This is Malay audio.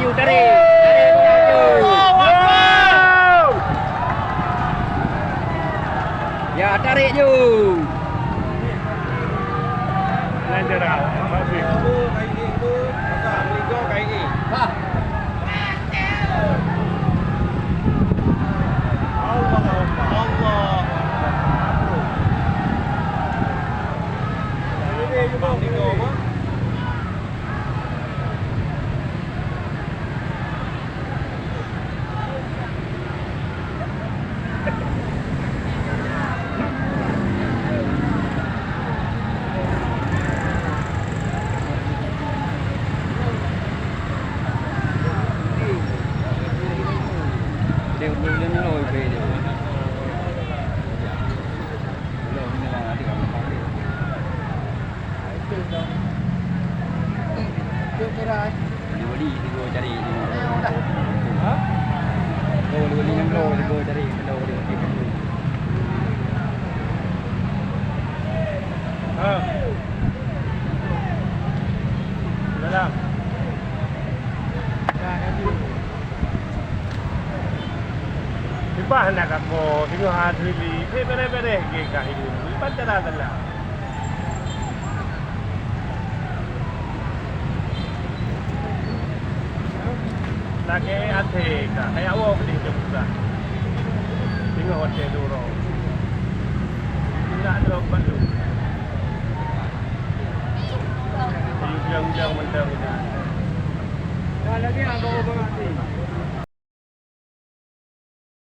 you tarik ya tarik you lanjut masih đều lên lồi về đều lồi như là thì không đi đi vô cari lô đi 5 lô đi vô cari lô đi dalam Iba nak ako tengok hadili pere ke kahidu iba dala lagi ate ka kaya awak di jumpa tengok hotel dulu